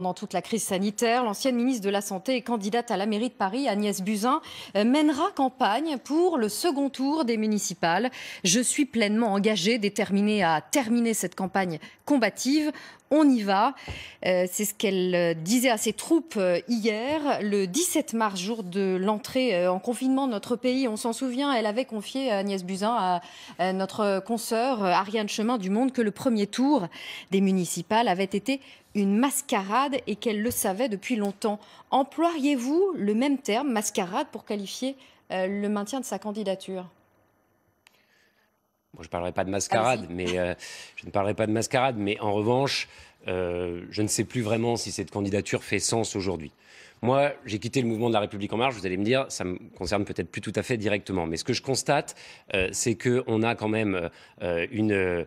Pendant toute la crise sanitaire, l'ancienne ministre de la Santé et candidate à la mairie de Paris, Agnès Buzyn, mènera campagne pour le second tour des municipales. Je suis pleinement engagée, déterminée à terminer cette campagne combative. On y va. C'est ce qu'elle disait à ses troupes hier, le 17 mars, jour de l'entrée en confinement de notre pays. On s'en souvient, elle avait confié, Agnès Buzyn, à notre consoeur Ariane Chemin du Monde, que le premier tour des municipales avait été une mascarade et qu'elle le savait depuis longtemps. Emploieriez-vous le même terme, mascarade, pour qualifier le maintien de sa candidature ? Bon, je ne parlerai pas de mascarade, mais en revanche, je ne sais plus vraiment si cette candidature fait sens aujourd'hui. Moi, j'ai quitté le mouvement de la République En Marche, vous allez me dire, ça me concerne peut-être plus tout à fait directement. Mais ce que je constate, c'est qu'on a quand même une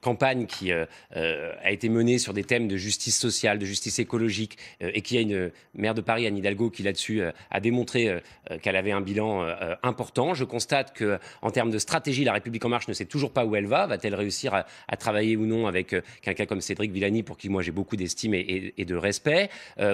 campagne qui a été menée sur des thèmes de justice sociale, de justice écologique, et qu'il y a une maire de Paris, Anne Hidalgo, qui là-dessus a démontré qu'elle avait un bilan important. Je constate qu'en termes de stratégie, la République En Marche ne sait toujours pas où elle va. Va-t-elle réussir à travailler ou non avec quelqu'un comme Cédric Villani, pour qui moi j'ai beaucoup d'estime et de respect,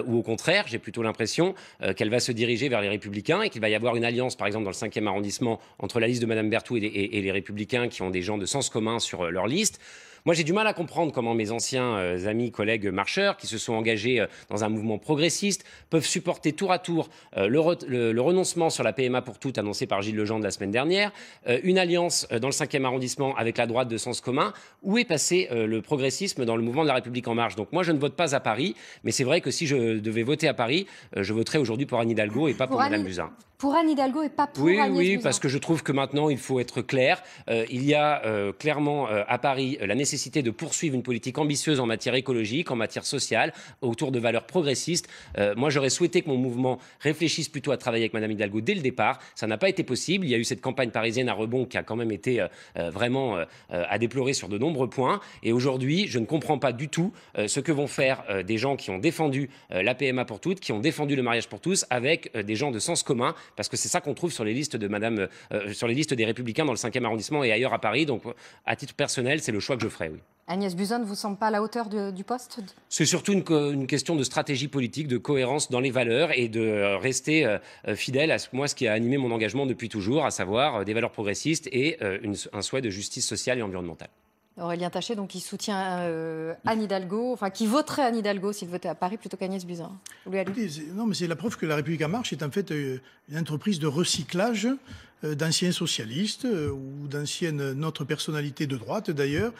ou au contraire, j'ai plutôt l'impression qu'elle va se diriger vers les Républicains et qu'il va y avoir une alliance, par exemple dans le 5e arrondissement, entre la liste de Mme Berthoud et les Républicains qui ont des gens de sens commun sur leur liste. Moi, j'ai du mal à comprendre comment mes anciens amis, collègues marcheurs, qui se sont engagés dans un mouvement progressiste, peuvent supporter tour à tour le renoncement sur la PMA pour toutes annoncé par Gilles Legendre la semaine dernière, une alliance dans le 5e arrondissement avec la droite de sens commun. Où est passé le progressisme dans le mouvement de la République En Marche? Donc moi, je ne vote pas à Paris, mais c'est vrai que si je devais voter à Paris, je voterais aujourd'hui pour Anne Hidalgo et pas pour Mme Buzyn. Pour Anne Hidalgo et pas pour Agnès Buzyn. Oui, parce que je trouve que maintenant, il faut être clair. Il y a clairement à Paris la nécessité de poursuivre une politique ambitieuse en matière écologique, en matière sociale, autour de valeurs progressistes. Moi, j'aurais souhaité que mon mouvement réfléchisse plutôt à travailler avec Mme Hidalgo dès le départ. Ça n'a pas été possible. Il y a eu cette campagne parisienne à rebond qui a quand même été vraiment à déplorer sur de nombreux points. Et aujourd'hui, je ne comprends pas du tout ce que vont faire des gens qui ont défendu la PMA pour toutes, qui ont défendu le mariage pour tous, avec des gens de sens commun, parce que c'est ça qu'on trouve sur les listes sur les listes des Républicains dans le 5e arrondissement et ailleurs à Paris. Donc, à titre personnel, c'est le choix que je ferai, oui. Agnès Buzyn ne vous semble pas à la hauteur du poste ? C'est surtout une question de stratégie politique, de cohérence dans les valeurs et de rester fidèle à ce qui a animé mon engagement depuis toujours, à savoir des valeurs progressistes et un souhait de justice sociale et environnementale. Aurélien Taché, donc, qui soutient Anne Hidalgo, enfin qui voterait Anne Hidalgo s'il votait à Paris plutôt qu'Agnès Buzyn. Non, mais c'est la preuve que la République En Marche est en fait une entreprise de recyclage d'anciens socialistes ou d'anciennes autres personnalités de droite d'ailleurs,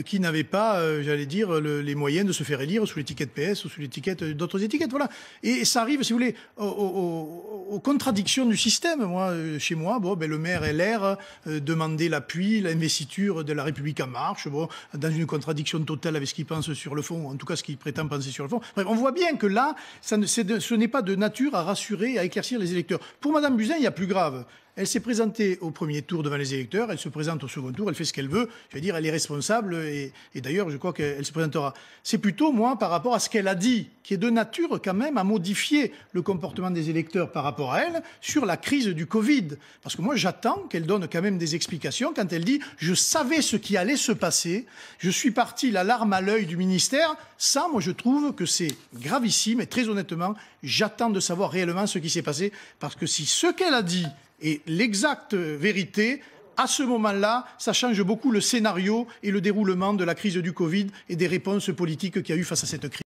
qui n'avaient pas, j'allais dire, les moyens de se faire élire sous l'étiquette PS ou sous l'étiquette d'autres étiquettes. Voilà. Et ça arrive, si vous voulez, aux contradictions du système. Moi, chez moi, le maire LR demandait l'appui, l'investiture de la République En Marche, dans une contradiction totale avec ce qu'il pense sur le fond, en tout cas ce qu'il prétend penser sur le fond. Bref, on voit bien que là, ce n'est pas de nature à rassurer, à éclaircir les électeurs. Pour Mme Buzyn, il y a plus grave. Elle s'est présentée au premier tour devant les électeurs, elle se présente au second tour, elle fait ce qu'elle veut. Je veux dire, elle est responsable et d'ailleurs, je crois qu'elle se présentera. C'est plutôt, moi, par rapport à ce qu'elle a dit, qui est de nature quand même à modifier le comportement des électeurs par rapport à elle sur la crise du Covid. Parce que moi, j'attends qu'elle donne quand même des explications quand elle dit « Je savais ce qui allait se passer, je suis parti la larme à l'œil du ministère ». Ça, moi, je trouve que c'est gravissime et très honnêtement, j'attends de savoir réellement ce qui s'est passé. Parce que si ce qu'elle a dit est l'exacte vérité, à ce moment-là, ça change beaucoup le scénario et le déroulement de la crise du Covid et des réponses politiques qu'il y a eu face à cette crise.